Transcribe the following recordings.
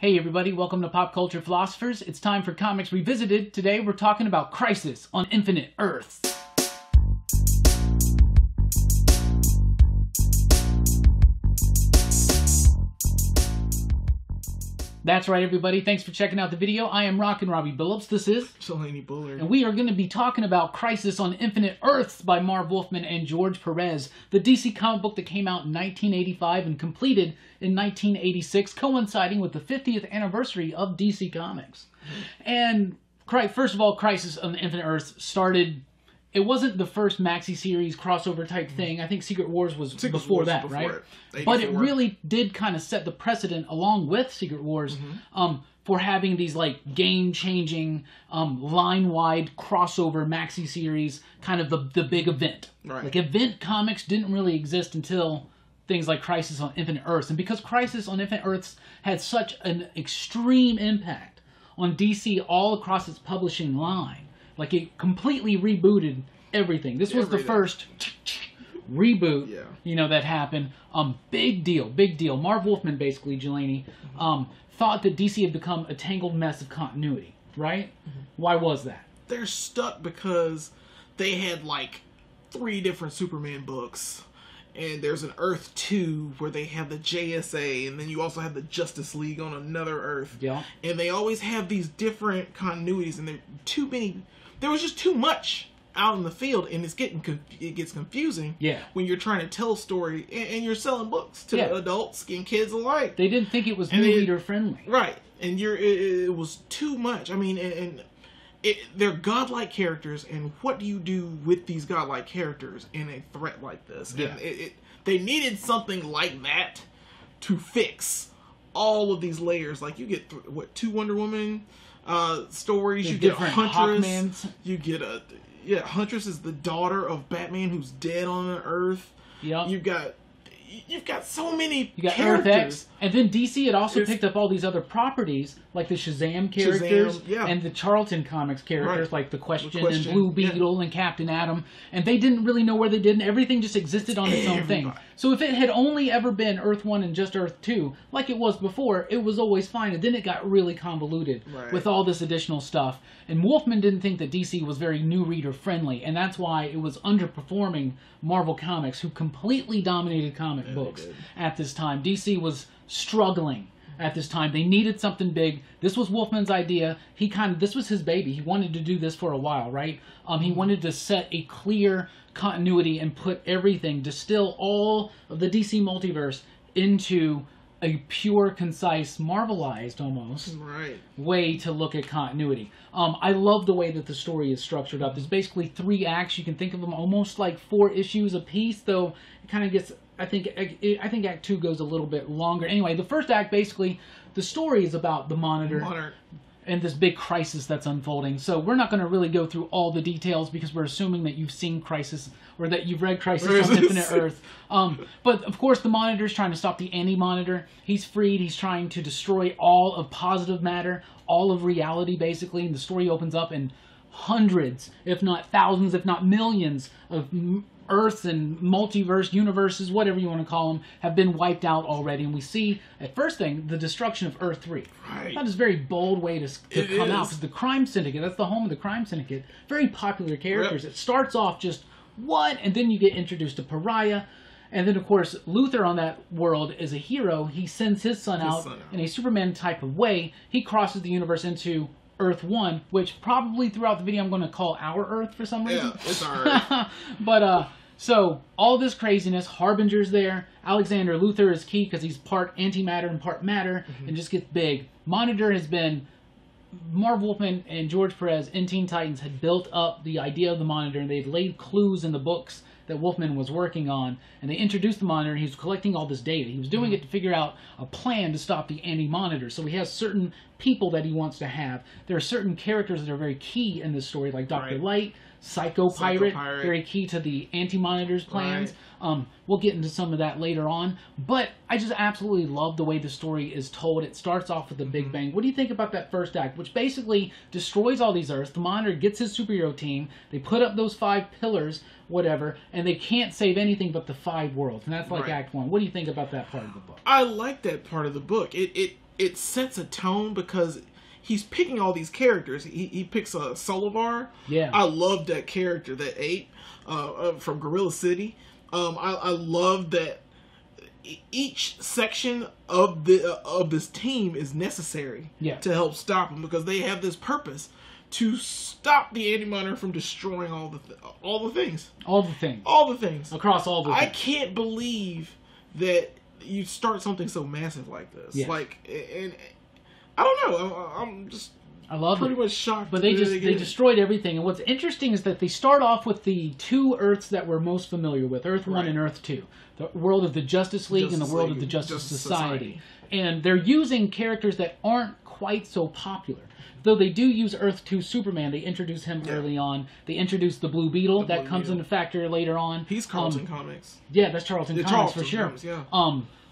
Hey everybody, welcome to Pop Culture Philosophers. It's time for Comics Revisited. Today we're talking about Crisis on Infinite Earths. That's right everybody, thanks for checking out the video. I am Rockin, Robbie Billups. This is Jelani, Bullard. And we are going to be talking about Crisis on Infinite Earths by Marv Wolfman and George Perez, the DC comic book that came out in 1985 and completed in 1986, coinciding with the 50th anniversary of DC Comics. And first of all, Crisis on Infinite Earths started... It wasn't the first maxi series crossover type thing. I think Secret Wars was before that, right? But it really did kind of set the precedent, along with Secret Wars, for having these like game-changing, line-wide crossover maxi series, kind of the big event. Right. Like event comics didn't really exist until things like Crisis on Infinite Earths, and because Crisis on Infinite Earths had such an extreme impact on DC all across its publishing line. Like, it completely rebooted everything. This was the first reboot, you know, that happened. Big deal, big deal. Marv Wolfman, basically, Jelani, thought that DC had become a tangled mess of continuity, right? Why was that? They're stuck because they had, like, 3 different Superman books. And there's an Earth 2 where they have the JSA, and then you also have the Justice League on another Earth. Yeah. And they always have these different continuities, and there was just too much out in the field, and it gets confusing when you're trying to tell a story, and you're selling books to adults and kids alike. They didn't think it was reader friendly. Right. And it was too much. I mean, they're godlike characters, and what do you do with these godlike characters in a threat like this? Yeah. And they needed something like that to fix all of these layers. Like, you get, 2 Wonder Woman stories, you get Huntress, you get Huntress is the daughter of Batman who's dead on the Earth. Yep. You've got so many characters. Earth X, and then DC had also picked up all these other properties, like the Shazam characters, and the Charlton Comics characters, like the Question and Blue Beetle and Captain Atom, and they didn't really know where they did, and everything just existed on its own thing. So if it had only ever been Earth 1 and just Earth 2, like it was before, it was always fine, and then it got really convoluted with all this additional stuff. And Wolfman didn't think that DC was very new reader friendly, and that's why it was underperforming Marvel Comics, who completely dominated comic books at this time. DC was struggling at this time. They needed something big. This was Wolfman's idea. This was his baby. He wanted to do this for a while, right? He wanted to set a clear continuity and distill all of the DC multiverse into a pure, concise, Marvelized almost way to look at continuity. I love the way that the story is structured up. There's basically 3 acts. You can think of them almost like 4 issues a piece, though it kind of gets... I think Act 2 goes a little bit longer. Anyway, the first act, basically, the story is about the Monitor and this big crisis that's unfolding. So we're not going to really go through all the details because we're assuming that you've seen Crisis or that you've read Crisis on Infinite Earth. But, of course, the Monitor's trying to stop the Anti-Monitor. He's freed. He's trying to destroy all of positive matter, all of reality, basically. And the story opens up and hundreds, if not thousands, if not millions of Earths and multiverse universes, whatever you want to call them, have been wiped out already. And we see, at first thing, the destruction of Earth 3. That is a very bold way to come out, because the Crime Syndicate, that's the home of the Crime Syndicate, very popular characters. It starts off just, what? And then you get introduced to Pariah. And then, of course, Luther on that world is a hero. He sends his son out in a Superman type of way. He crosses the universe into Earth 1, which probably throughout the video I'm going to call our Earth for some reason. Yeah, it's our Earth. But, so, all this craziness, Harbinger's there, Alexander Luthor is key because he's part antimatter and part matter, and just gets big. Monitor has been... Marv Wolfman and George Perez in Teen Titans had built up the idea of the Monitor, and they'd laid clues in the books that Wolfman was working on, and they introduced the Monitor, and he was collecting all this data. He was doing it to figure out a plan to stop the Anti-Monitor. So he has certain people that he wants to have. There are certain characters that are very key in this story, like Dr. Light, Psycho Pirate, very key to the Anti-Monitor's plans. We'll get into some of that later on. But I just absolutely love the way the story is told. It starts off with a big bang. What do you think about that first act, which basically destroys all these Earths? The Monitor gets his superhero team. They put up those 5 pillars, whatever, and they can't save anything but the 5 worlds. And that's like Act 1. What do you think about that part of the book? I like that part of the book. It it sets a tone because he's picking all these characters. He picks a Solivar. Yeah, I love that character, that ape from Gorilla City. I love that each section of this team is necessary to help stop him, because they have this purpose to stop the Anti-Monitor from destroying all the things across all the things. I can't believe that you start something so massive like this. Yeah. Like, and I don't know. I love pretty much shocked. But they destroyed everything. And what's interesting is that they start off with the two Earths that we're most familiar with, Earth 1 and Earth 2. The world of the Justice League and the world of the Justice Society. And they're using characters that aren't quite so popular. Though they do use Earth 2 Superman, they introduce him early on. They introduce the Blue Beetle, that comes into factor later on. He's Charlton Comics. Yeah, that's Charlton Comics for sure.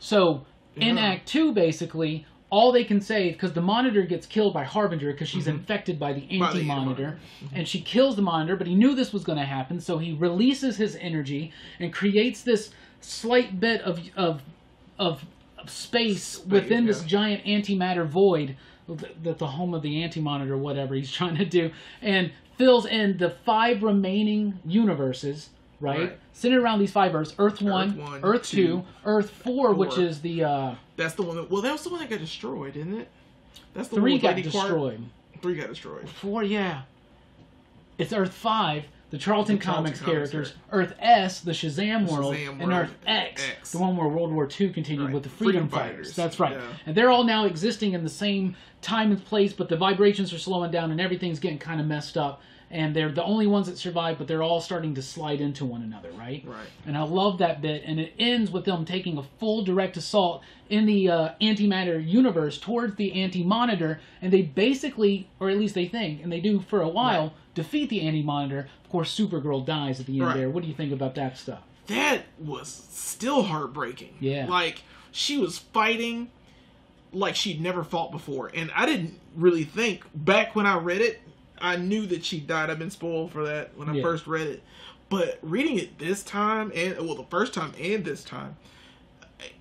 So in Act 2, basically, all they can say, because the Monitor gets killed by Harbinger because she's infected by the Anti-Monitor, and she kills the Monitor, but he knew this was going to happen, so he releases his energy and creates this slight bit of space within this giant antimatter void, the home of the Anti-Monitor, whatever he's trying to do, and fills in the 5 remaining universes, right? Centered around these 5 Earths: Earth 1, Earth 2, Earth 4, which is the... that's the one that... Well, that was the one that got destroyed, isn't it? That's the 3 one got destroyed. 3 got destroyed. 4, yeah. It's Earth 5, the Charlton Comics characters, Earth S, the Shazam world, and Earth X, the one where World War II continued with the Freedom Fighters. That's right. Yeah. And they're all now existing in the same time and place, but the vibrations are slowing down and everything's getting kind of messed up. And they're the only ones that survive, but they're all starting to slide into one another, right? Right. And I love that bit. And it ends with them taking a full direct assault in the antimatter universe towards the Anti-Monitor. And they basically, or at least they think, and they do for a while, defeat the Anti-Monitor. Of course, Supergirl dies at the end there. What do you think about that stuff? That was still heartbreaking. Yeah. Like, she was fighting like she'd never fought before. And I didn't really think, back when I read it, I knew that she died. I've been spoiled for that when I first read it. But reading it this time, the first time and this time,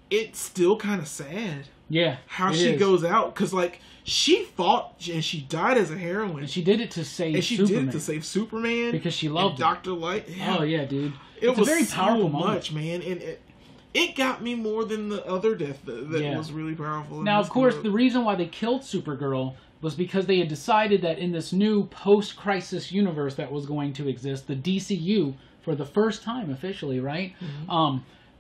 it's still kind of sad. Yeah. How she goes out. Because, like, she fought and she died as a heroine. And she did it to save Superman. Did it to save Superman. Because she loved Dr. Light. Yeah. Oh, yeah, dude. It was a very powerful moment, man. And it got me more than the other death that was really powerful. Now, of course, the reason why they killed Supergirl was because they had decided that in this new post-crisis universe that was going to exist, the DCU, for the first time officially, right?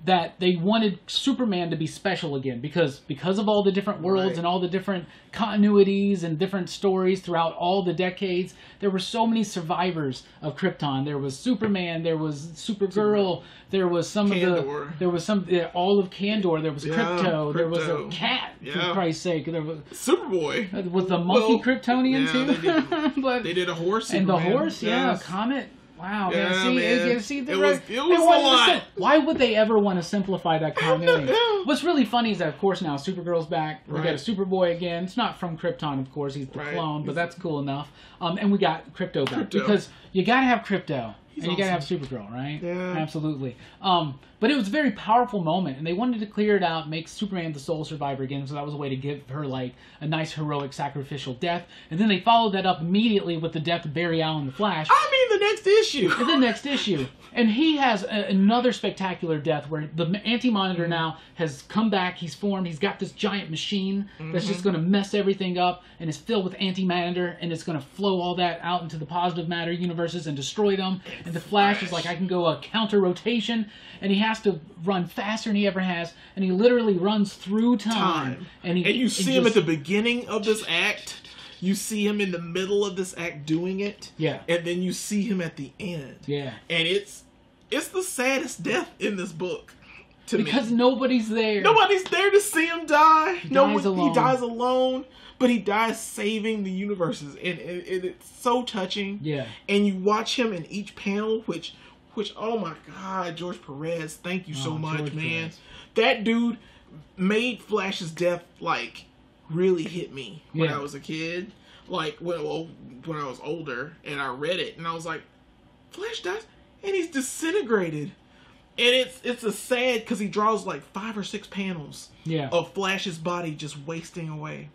That they wanted Superman to be special again because of all the different worlds and all the different continuities and different stories throughout all the decades. There were so many survivors of Krypton. There was Superman, there was Supergirl, there was all of Kandor, there was Krypto, there was a cat, for Christ's sake. There was Superboy. Was the monkey Kryptonian too? They did a horse. And the horse, Comet. Wow, man. See, it was a lot. Why would they ever want to simplify that continuity? What's really funny is that, of course, now Supergirl's back. We got a Superboy again. It's not from Krypton, of course. He's the clone, but that's cool enough. And we got Krypto back. Because you got to have Krypto. And you gotta have Supergirl, right? Yeah. Absolutely. But it was a very powerful moment, and they wanted to clear it out, make Superman the sole survivor again, so that was a way to give her, like, a nice, heroic, sacrificial death. And then they followed that up immediately with the death of Barry Allen the Flash. I mean, the next issue! The next issue. And he has another spectacular death where the Anti-Monitor now has come back, he's formed, he's got this giant machine that's just going to mess everything up, and it's filled with antimatter, and it's going to flow all that out into the positive matter universes and destroy them. And the Flash is like, I can go a counter rotation, and he has to run faster than he ever has, and he literally runs through time. And you see him at the beginning of this act. You see him in the middle of this act doing it. Yeah. And then you see him at the end. Yeah. And it's the saddest death in this book. Because nobody's there. Nobody's there to see him die. He dies alone. He dies alone, but he dies saving the universes. And it's so touching. Yeah. And you watch him in each panel, which oh my God, George Perez, thank you so much, George man. Perez. That dude made Flash's death, like, really hit me when I was a kid. Like, when I was older, and I read it, and I was like, Flash dies, and he's disintegrated. And it's a sad, because he draws like 5 or 6 panels of Flash's body just wasting away.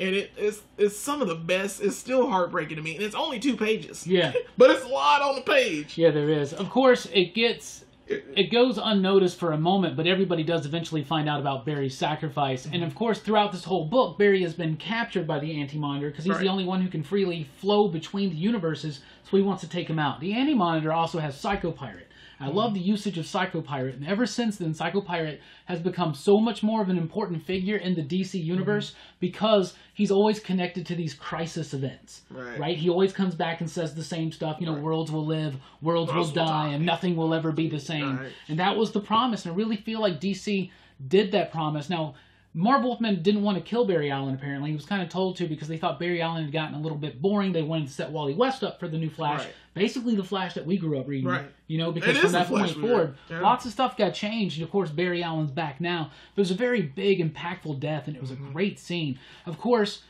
And it's some of the best. It's still heartbreaking to me. And it's only 2 pages. Yeah. But it's a lot on the page. Yeah, there is. Of course, it goes unnoticed for a moment, but everybody does eventually find out about Barry's sacrifice. And of course, throughout this whole book, Barry has been captured by the Anti-Monitor because he's the only one who can freely flow between the universes, so he wants to take him out. The Anti-Monitor also has Psycho-Pirate. I love the usage of Psycho-Pirate, and ever since then, Psycho-Pirate has become so much more of an important figure in the DC universe because he's always connected to these crisis events, right? He always comes back and says the same stuff, you know, worlds will live, worlds will die, and nothing will ever be the same. And that was the promise, and I really feel like DC did that promise. Now, Marv Wolfman didn't want to kill Barry Allen, apparently. He was kind of told to because they thought Barry Allen had gotten a little bit boring. They wanted to set Wally West up for the new Flash. Basically the Flash that we grew up reading. You know, because from that point forward, lots of stuff got changed. And, of course, Barry Allen's back now. But it was a very big, impactful death, and it was a great scene. Of course,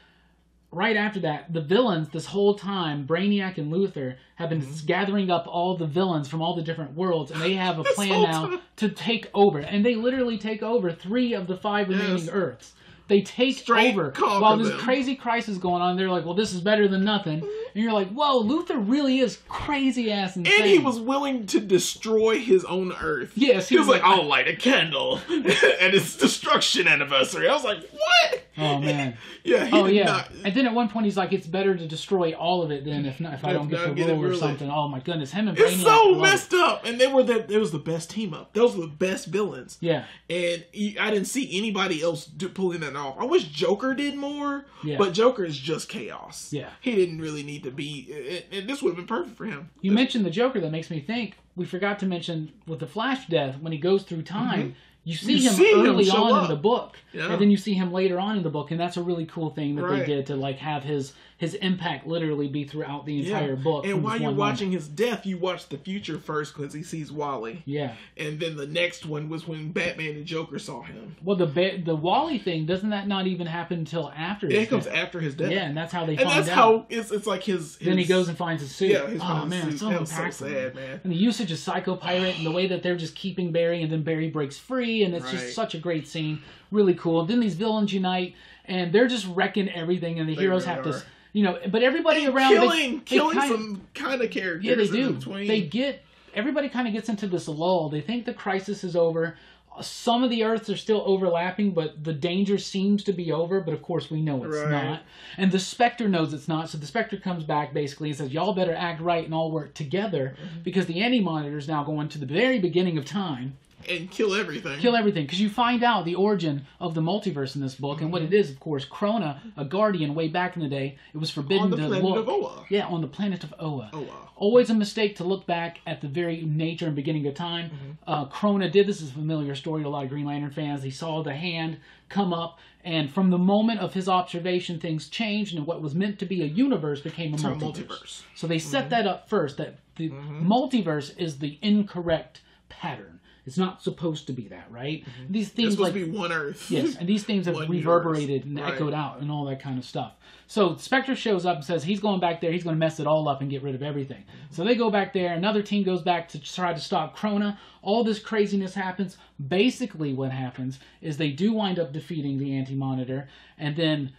right after that, the villains, this whole time, Brainiac and Luthor, have been gathering up all the villains from all the different worlds, and they have a plan now to take over. And they literally take over 3 of the 5 remaining Earths. They take over while this crazy crisis going on. They're like, well, this is better than nothing. And you're like, whoa, Luthor really is crazy-ass insane. And he was willing to destroy his own Earth. Yes. He was like, I'll light a candle at its destruction anniversary. I was like, what? Oh, man. Not. And then at one point, he's like, it's better to destroy all of it than if I don't get the rule or something. Oh, my goodness. Him and Brainiac. It's so messed up. And it was the best team up. Those were the best villains. Yeah. And I didn't see anybody else pulling that off. I wish Joker did more, but Joker is just chaos. Yeah. He didn't really need to be, and this would have been perfect for him. You mentioned the Joker, that makes me think, we forgot to mention with the Flash death, when he goes through time, you see him early on in the book, and then you see him later on in the book, and that's a really cool thing that they did to like have his impact literally be throughout the entire book. And while you're watching his death, you watch the future first because he sees Wally. Yeah. And then the next one was when Batman and Joker saw him. Well, the Wally thing, doesn't that not even happen until after his death? It comes after his death. Yeah, and that's how they find out. And that's how it's like his... Then he goes and finds his suit. Yeah, oh, man, it's so impactful. So sad, man. And the usage of Psycho-Pirate and the way that they're just keeping Barry, and then Barry breaks free, and it's just such a great scene. Really cool. And then these villains unite, and they're just wrecking everything, and the heroes have to... You know, but everybody around... Killing some kind of characters. Yeah, they do. Everybody kind of gets into this lull. They think the crisis is over. Some of the Earths are still overlapping, but the danger seems to be over. But, of course, we know it's not. And the Spectre knows it's not. So the Spectre comes back, basically, and says, y'all better act right and all work together. Because the Anti-Monitor is now going to the very beginning of time. And kill everything. Kill everything. Because you find out the origin of the multiverse in this book. And what it is, of course, Krona, a guardian way back in the day, it was forbidden to look. On the planet of Oa. Yeah, on the planet of Oa. Always a mistake to look back at the very nature and beginning of time. Krona did this. Is a familiar story to a lot of Green Lantern fans. He saw the hand come up. And from the moment of his observation, things changed. And what was meant to be a universe became a multiverse. So they set that up first. That the multiverse is the incorrect pattern. It's not supposed to be that, right? These themes, it's supposed to be one Earth. Yes, and these themes have reverberated and echoed out and all that kind of stuff. So Spectre shows up and says he's going back there, he's going to mess it all up and get rid of everything. So they go back there, another team goes back to try to stop Krona. All this craziness happens. Basically what happens is they do wind up defeating the Anti-Monitor, and then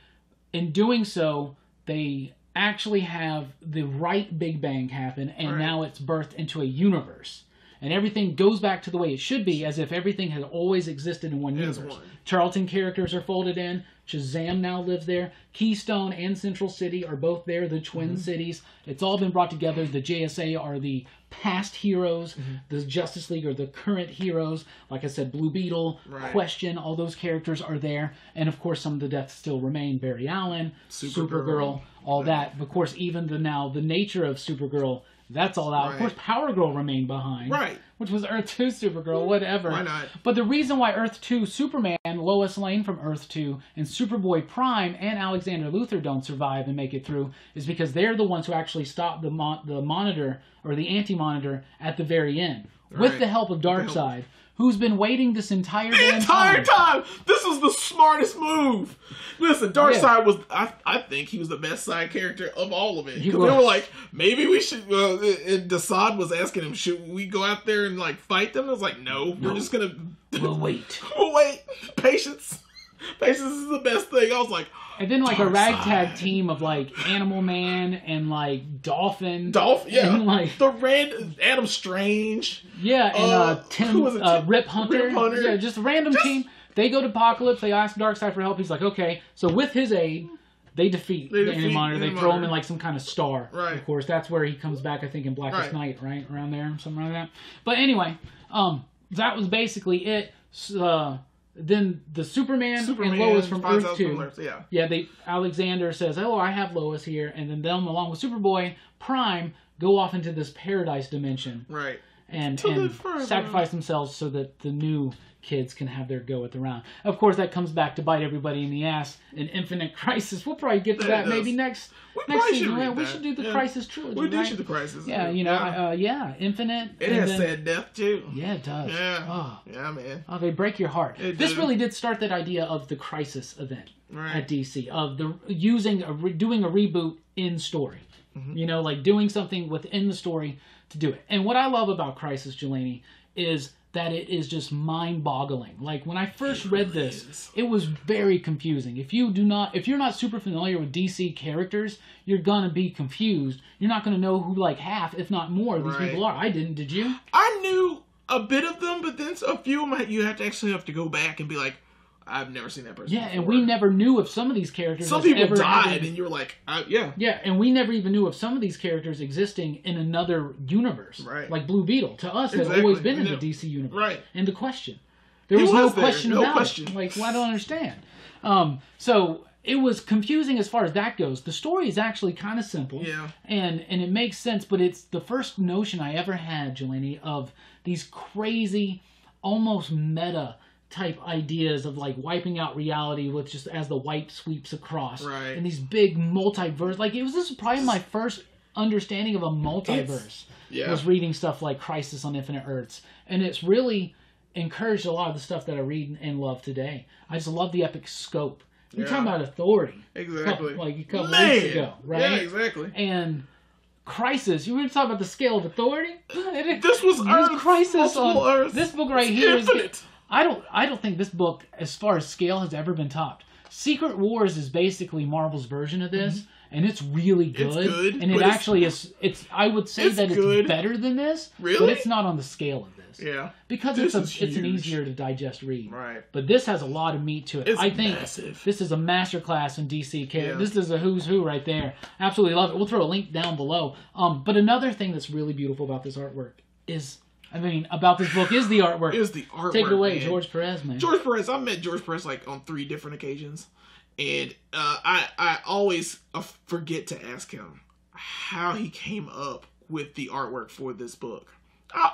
in doing so, they actually have the right Big Bang happen, and now it's birthed into a universe. And everything goes back to the way it should be, as if everything had always existed in one universe. Charlton characters are folded in. Shazam now lives there. Keystone and Central City are both there, the twin cities. It's all been brought together. The JSA are the past heroes. The Justice League are the current heroes. Like I said, Blue Beetle, Question, all those characters are there. And, of course, some of the deaths still remain. Barry Allen, Supergirl, all that. Of course, even the nature of Supergirl, that's all out. Of course, Power Girl remained behind. Which was Earth 2 Supergirl, whatever. Why not? But the reason why Earth 2 Superman, Lois Lane from Earth 2, and Superboy Prime and Alexander Luthor don't survive and make it through is because they're the ones who actually stopped the Monitor, or the Anti-Monitor, at the very end. With the help of Darkseid. who's been waiting this entire time. This was the smartest move. Listen, Darkseid was, I think he was the best side character of all of it. They were like, maybe we should, and Desaad was asking him, should we go out there and like fight them? I was like, no. We're just going to. We'll wait. We'll wait. Patience. Patience is the best thing. I was like, and then like a ragtag team of like Animal Man and like Dolphin. Yeah. And like the Adam Strange. Yeah, and Rip Hunter. Yeah, just a random team. They go to Apocalypse. They ask Darkseid for help. He's like, okay. So with his aid, they defeat the Monitor. They throw him in like some kind of star. Right. Of course, that's where he comes back. I think in Blackest Night, right around there, something like that. But anyway, that was basically it. Then the Superman and Lois from Earth 2. Alexander says, oh, I have Lois here. And then them, along with Superboy, Prime, go off into this paradise dimension. Right. And sacrifice themselves so that the new kids can have their go at the round. Of course, that comes back to bite everybody in the ass in Infinite Crisis. We'll probably get to that maybe next season. We should do the Crisis trilogy. We do the Crisis. Yeah, Infinite. It has sad death too. Yeah, it does. Yeah. Oh. Yeah, man. Oh, they break your heart. This really did start that idea of the Crisis event at DC, of doing a reboot in story. Mm-hmm. Like doing something within the story to do it. And what I love about Crisis, Jelani, is that it is just mind-boggling. Like when I first read this, it was very confusing. If you're not super familiar with DC characters, you're gonna be confused. You're not gonna know who like half, if not more, of these people are. I didn't. Did you? I knew a bit of them, but then a few of them you have to go back and be like, I've never seen that person. Yeah, before. And we never knew if some of these characters. Some people died, and you were like, yeah. Yeah, and we never even knew of some of these characters existing in another universe. Right. Like Blue Beetle. To us, has always been in the DC universe. Right. And the question. There was no question about it. Like, well, I don't understand. So it was confusing as far as that goes. The story is actually kind of simple. Yeah. And it makes sense, but it's the first notion I ever had, Jelani, of these crazy, almost meta type ideas of like wiping out reality with just as the wipe sweeps across. Right. And these big multiverse. Like this is probably my first understanding of a multiverse. Was reading stuff like Crisis on Infinite Earths. And it's really encouraged a lot of the stuff that I read and love today. I just love the epic scope. You're talking about authority. Exactly. Like a couple weeks ago, right? Yeah, exactly. And Crisis, you were talking about the scale of authority? This was Earth. Crisis on Earth. This book right here is infinite. I don't think this book, as far as scale, has ever been topped. Secret Wars is basically Marvel's version of this, and it's really good. It's good, and it actually is. I would say that it's better than this, but it's not on the scale of this. Yeah, because it's an easier to digest read. Right, but this has a lot of meat to it. I think this is a masterclass in DC character. Yeah. This is a who's who right there. Absolutely love it. We'll throw a link down below. But another thing that's really beautiful about this artwork is. About this book is the artwork. Take it away, man. George Perez, man. George Perez. I've met George Perez like on 3 different occasions, and I always forget to ask him how he came up with the artwork for this book.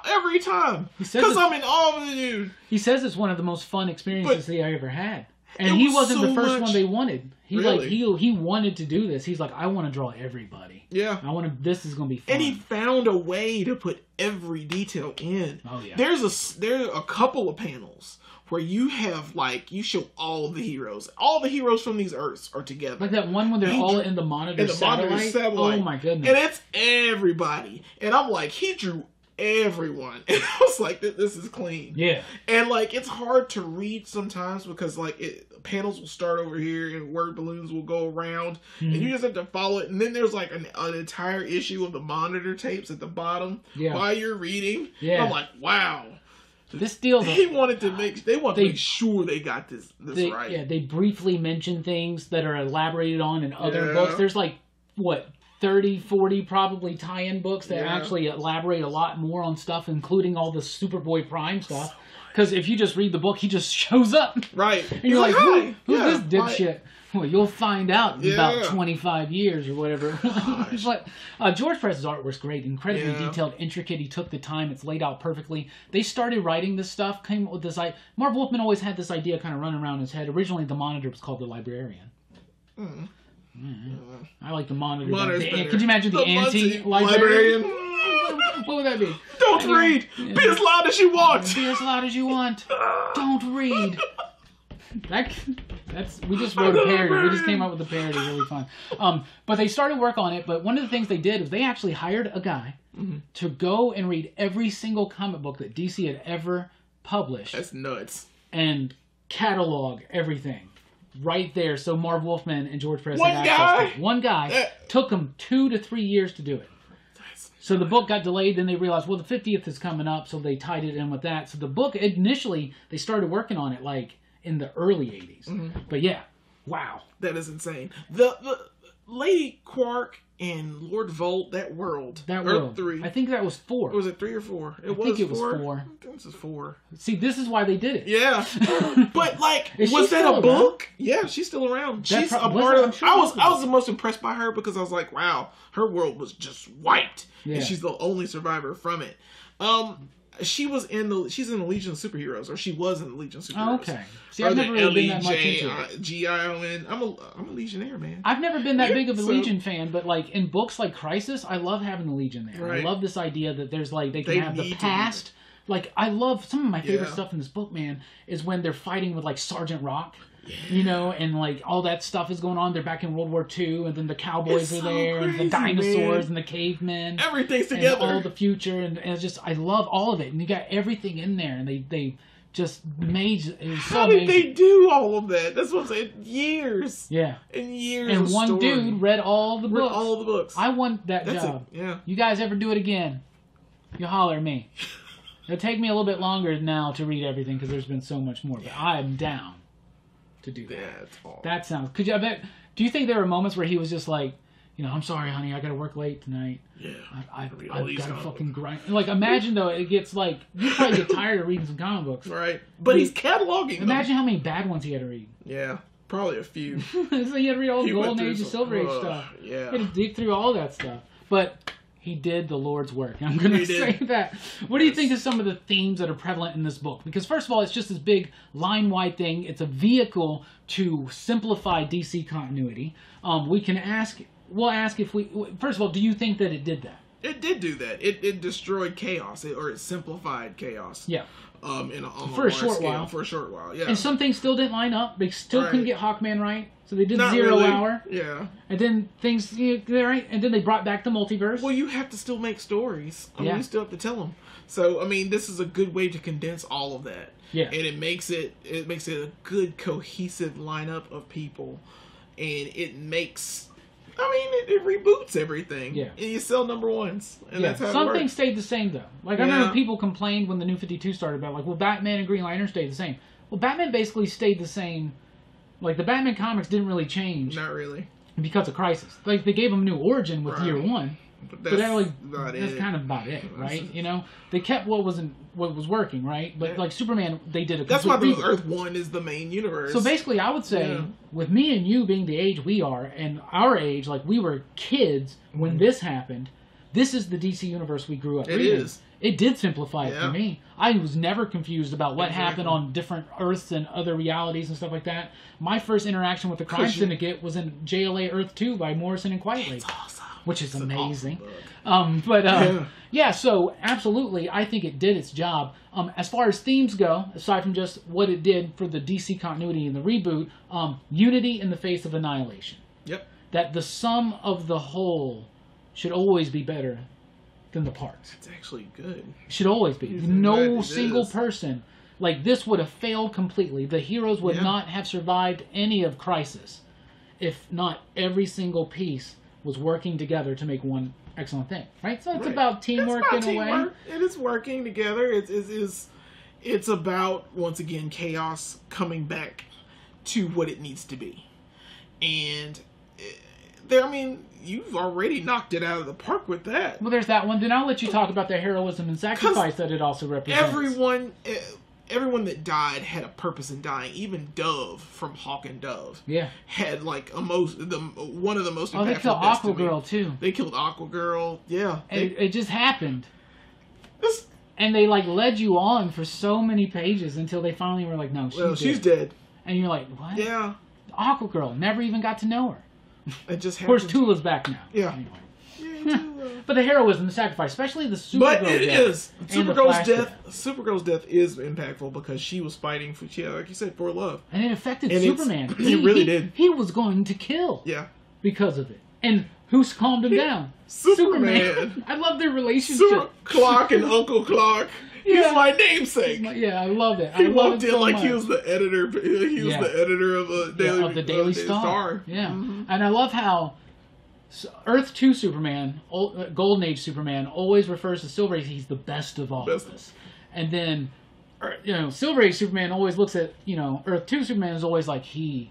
Every time, because I'm in awe of the dude. He says it's one of the most fun experiences he ever had. And he wasn't the first one they wanted. He wanted to do this. He's like, I want to draw everybody. Yeah. This is going to be fun. And he found a way to put every detail in. Oh yeah. There's a couple of panels where you show all the heroes. All the heroes from these Earths are together. Like that one when they're all in the Monitor satellite. Oh my goodness. And it's everybody. And I'm like, he drew everyone. And I was like, this is clean. Yeah. And like, it's hard to read sometimes because like panels will start over here and word balloons will go around and you just have to follow it. And then there's like an entire issue of the Monitor tapes at the bottom while you're reading. Yeah. And I'm like, wow. This deal, they wanted to make sure they got this right. Yeah, they briefly mention things that are elaborated on in other books. There's like, 30, 40 probably tie-in books that actually elaborate a lot more on stuff, including all the Superboy Prime stuff. Because if you just read the book, he just shows up. Right. And you're like, who's this dipshit? Well, you'll find out in about 25 years or whatever. But George Perez's artwork's great, incredibly detailed, intricate. He took the time. It's laid out perfectly. They started writing this stuff, came up with this idea. Marv Wolfman always had this idea kind of running around his head. Originally, the Monitor was called the Librarian. I like the Monitor. Could you imagine the anti-librarian? What would that be? Don't read. Be as loud as you want. Be as loud as you want. Don't read. We just wrote a parody. We just came up with a parody. Really fun. But they started work on it. But one of the things they did was they actually hired a guy to go and read every single comic book that DC had ever published. That's nuts. And catalog everything right there. So Marv Wolfman and George Perez had access to it. One guy. Took them 2 to 3 years to do it. So the book got delayed, then they realized, well, the 50th is coming up, so they tied it in with that. So the book, initially, they started working on it, like, in the early 80s. But yeah, wow. That is insane. The Lady Quark and Lord Volt, that world. Earth 3. I think that was 4. Was it 3 or 4? I think it was 4. I think this is 4. See, this is why they did it. Yeah. But, like, was that a book? Yeah, she's still around. She's a part of... I was the most impressed by her because I was like, wow, her world was just wiped. Yeah. And she's the only survivor from it. She's in the Legion of Superheroes, or she was in the Legion of Superheroes. Oh, okay. See, I've never really been that much into it. G-I-O-N. I'm a Legionnaire, man. I've never been that big of a Legion fan, but like in books like Crisis, I love having the Legion there. Right. I love this idea that there's like they can have the past. Like I love some of my favorite stuff in this book, man, is when they're fighting with like Sergeant Rock. You know, and like all that stuff is going on. They're back in World War II, and then the cowboys are there, and the dinosaurs, and the cavemen. Everything's together. And all the future, and it's just, I love all of it. And you got everything in there, and they just made it. Was so How did they do all of that? That's what I'm saying. Years. Yeah. And years. And one dude read all the books. Read all the books. I want that job. Yeah. You guys ever do it again? You holler at me. It'll take me a little bit longer now to read everything because there's been so much more, but I'm down to do that. That sounds... I bet... Do you think there were moments where he was just like, you know, I'm sorry, honey, I gotta work late tonight. Yeah. I've gotta fucking grind. Like, imagine, though, it gets like... You probably get tired of reading some comic books. Right. But he's cataloging Imagine how many bad ones he had to read. Yeah. Probably a few. So he had to read all the Golden Age and Silver Age stuff. Yeah. He had to dig through all that stuff. But... he did the Lord's work. I'm going to say that. What do you think of some of the themes that are prevalent in this book? Because first of all, it's just this big line-wide thing. It's a vehicle to simplify DC continuity. We'll ask if we... First of all, do you think that it did that? It did do that. It destroyed chaos, or it simplified chaos. Yeah. For a short while. For a short while, yeah. And some things still didn't line up. They still couldn't get Hawkman right. So they did Zero Hour. Yeah. And then things, right? And then they brought back the multiverse. Well, you have to still make stories. I mean, you still have to tell them. So, I mean, this is a good way to condense all of that. Yeah. And it makes it a good, cohesive lineup of people. And it makes... it reboots everything. Yeah. And you sell number ones. And that's how it works. Some things stayed the same, though. Like, I remember people complained when the New 52 started about, like, well, Batman and Green Lantern stayed the same. Well, Batman basically stayed the same. Like, the Batman comics didn't really change. Not really. Because of Crisis. Like, they gave him a new origin with Year One. But that's kind of about it, right? You know? They kept what was working, right? But, like, Superman, they did a complete That's why the Earth 1 is the main universe. So, basically, I would say, with me and you being the age we are, and our age, like, we were kids when this happened, this is the DC universe we grew up reading. It is. It did simplify it for me. I was never confused about what happened on different Earths and other realities and stuff like that. My first interaction with the Crime Syndicate was in JLA Earth 2 by Morrison and Quitely. It's awesome. Which is amazing. Awesome so absolutely, I think it did its job. As far as themes go, aside from just what it did for the DC continuity and the reboot, unity in the face of annihilation. Yep. That the sum of the whole should always be better than the parts. It's actually good. Should always be. No single person. Like, this would have failed completely. The heroes would not have survived any of Crisis if not every single piece was working together to make one excellent thing. Right? So it's about teamwork in a way. It is working together. It's about, once again, chaos coming back to what it needs to be. And... you've already knocked it out of the park with that. Well, there's that one. Then I'll let you talk about the heroism and sacrifice that it also represents. Everyone that died had a purpose in dying. Even Dove from Hawk and Dove had like one of the most impactful. They killed Aquagirl too. They killed Aquagirl. Yeah, it just happened. And they like led you on for so many pages until they finally were like, no, she's dead. And you're like, what? Yeah. Aquagirl, never even got to know her. It just happened. Of course, Tula's back now. Yeah. Anyway. way too low. But the heroism, the sacrifice, especially the Supergirl death. Supergirl's death is impactful because she was fighting for, like you said, for love. And it affected Superman. It really did. He was going to kill. Yeah. Because of it. And who's calmed him down? Superman. I love their relationship. Clark and Uncle Clark. Yeah. He's my namesake. I love it. He walked in like he was the editor. He was the editor of the Daily Star. Yeah. Mm-hmm. And I love how Earth 2 Superman, Golden Age Superman, always refers to Silver Age. He's the best of all of us. And then, Silver Age Superman always looks at, Earth 2 Superman is always like, he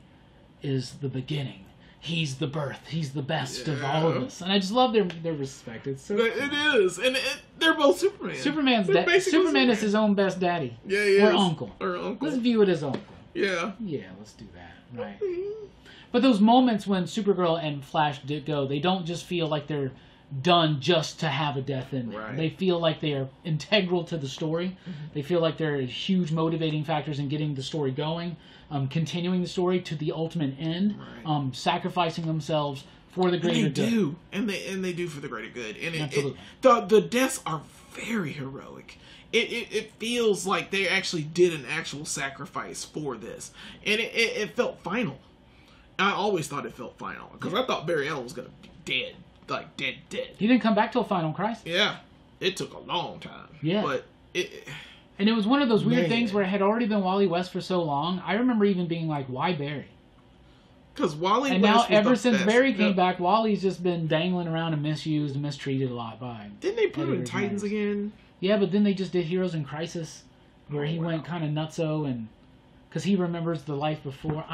is the beginning. He's the birth. He's the best of all of us. And I just love their respect. It's so cool. It is. And they're both Superman. Superman is his own best daddy. Yeah, he is. Or uncle. Let's view it as uncle. Yeah. Yeah, let's do that. Right. But those moments when Supergirl and Flash did go, they don't just feel like they're done just to have a death in there. Right. They feel like they are integral to the story. Mm-hmm. They feel like they're huge motivating factors in getting the story going, continuing the story to the ultimate end, sacrificing themselves for the greater good. And they do for the greater good. And the deaths are very heroic. It feels like they actually did an actual sacrifice for this. And it felt final. I always thought it felt final. Because I thought Barry Allen was going to be dead. Like, dead. He didn't come back till Final Crisis. Yeah. It took a long time. Yeah. But and it was one of those weird things where it had already been Wally West for so long. I remember even being like, why Barry? Because Wally and West now, ever since Barry came back, Wally's just been dangling around and misused and mistreated a lot by Didn't they put him in Titans again? Yeah, but then they just did Heroes in Crisis, where he went kind of nutso, and because he remembers the life before.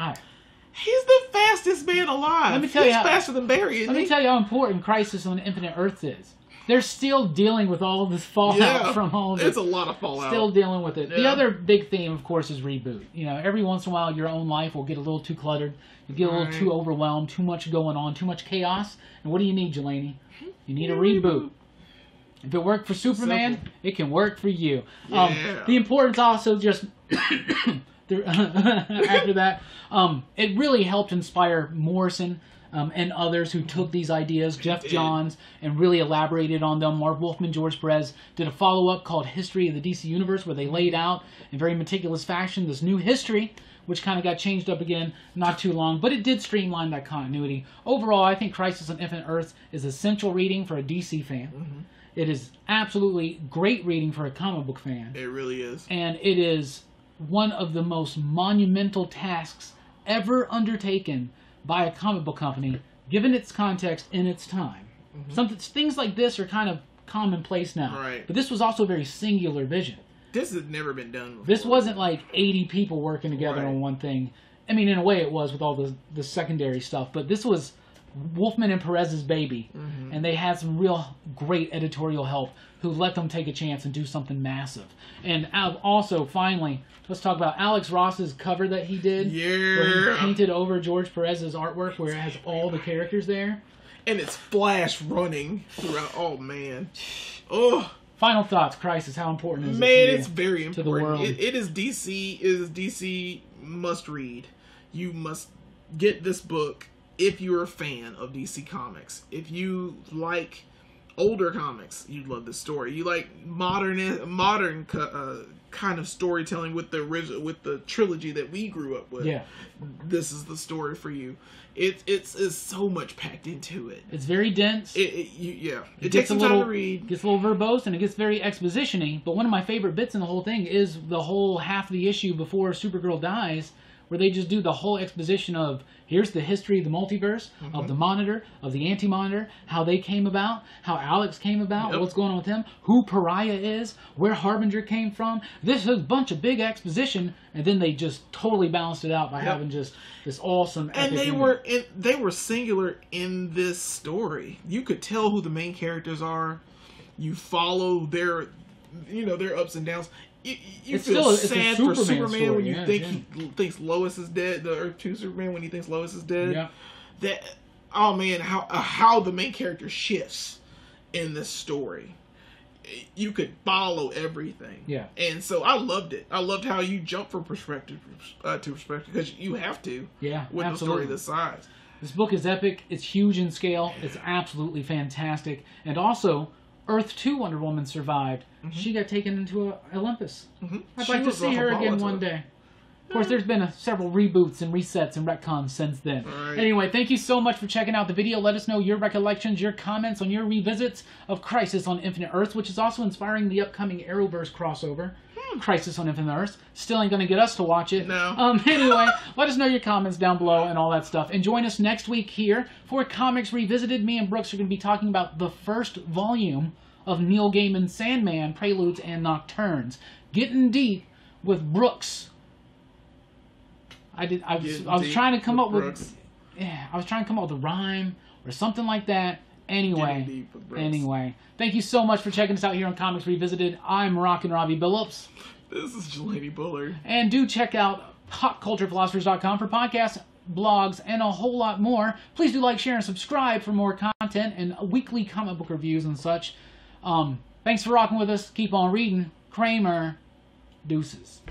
He's the fastest man alive. Let me tell you faster than Barry. Let me tell you how important Crisis on Infinite Earths is. They're still dealing with all this fallout from all this. It's a lot of fallout. Still dealing with it. Yeah. The other big theme, of course, is reboot. Every once in a while, your own life will get a little too cluttered. You get a little too overwhelmed, too much going on, too much chaos. And what do you need, Jelani? You need a reboot. If it worked for Superman, it can work for you. Yeah. The importance also just... after that, it really helped inspire Morrison and others who took these ideas, Jeff Johns, and really elaborated on them. Mark Wolfman, George Perez did a follow-up called History of the DC Universe, where they laid out in very meticulous fashion this new history, which kind of got changed up again not too long, but it did streamline that continuity. Overall, I think Crisis on Infinite Earths is essential reading for a DC fan. Mm-hmm. It is absolutely great reading for a comic book fan. It really is. And it is one of the most monumental tasks ever undertaken by a comic book company, given its context in its time. Mm-hmm. Things like this are kind of commonplace now. Right. But this was also a very singular vision. This has never been done before. This wasn't like 80 people working together on one thing. I mean, in a way it was with all the secondary stuff, but this was Wolfman and Perez's baby. Mm-hmm. And they had some real great editorial help who let them take a chance and do something massive. And also, finally, let's talk about Alex Ross's cover that he did. Yeah. Where he painted over George Perez's artwork where it has all the characters there. And it's Flash running throughout. Oh, man. Oh. Final thoughts, Crisis. How important is it? Man, it's very important. To the world. It is DC. It is DC must read. You must get this book if you're a fan of DC Comics. If you like older comics, you'd love this story. You like modern kind of storytelling with the trilogy that we grew up with. Yeah, this is the story for you. It's so much packed into it. It's very dense. It takes some time to read. Gets a little verbose and it gets very exposition-y. But one of my favorite bits in the whole thing is the whole half of the issue before Supergirl dies, where they just do the whole exposition of here's the history of the multiverse, mm-hmm. of the Monitor, of the Anti-Monitor, how they came about, how Alex came about, what's going on with him, who Pariah is, where Harbinger came from. This is a bunch of big exposition, and then they just totally balanced it out by having just this awesome epic And they were singular in this story. You could tell who the main characters are. You follow their ups and downs. You feel sad for Superman when you think he thinks Lois is dead. The Earth 2 Superman when he thinks Lois is dead. Yeah. How the main character shifts in this story. You could follow everything. Yeah. And so I loved it. I loved how you jump from perspective to perspective because you have to. Yeah. With absolutely. a story this size. This book is epic. It's huge in scale. It's absolutely fantastic. And also, Earth 2 Wonder Woman survived. She got taken into Olympus. I'd like to see her again one day. Of course, there's been several reboots and resets and retcons since then. Right. Anyway, thank you so much for checking out the video. Let us know your recollections, your comments on your revisits of Crisis on Infinite Earths, which is also inspiring the upcoming Arrowverse crossover. Crisis on Infinite Earths. Still ain't going to get us to watch it. No. Anyway, let us know your comments down below and all that stuff. And join us next week here for Comics Revisited. Me and Brooks are going to be talking about the first volume of Neil Gaiman's Sandman, Preludes and Nocturnes. Getting deep with Brooks. I was trying to come up with a rhyme or something like that. Anyway, thank you so much for checking us out here on Comics Revisited. I'm Rockin' Robbie Billups. This is Jelani, Bullard. And do check out popculturephilosophers.com for podcasts, blogs, and a whole lot more. Please do like, share, and subscribe for more content and weekly comic book reviews and such. Thanks for rocking with us. Keep on reading. Kramer. Deuces.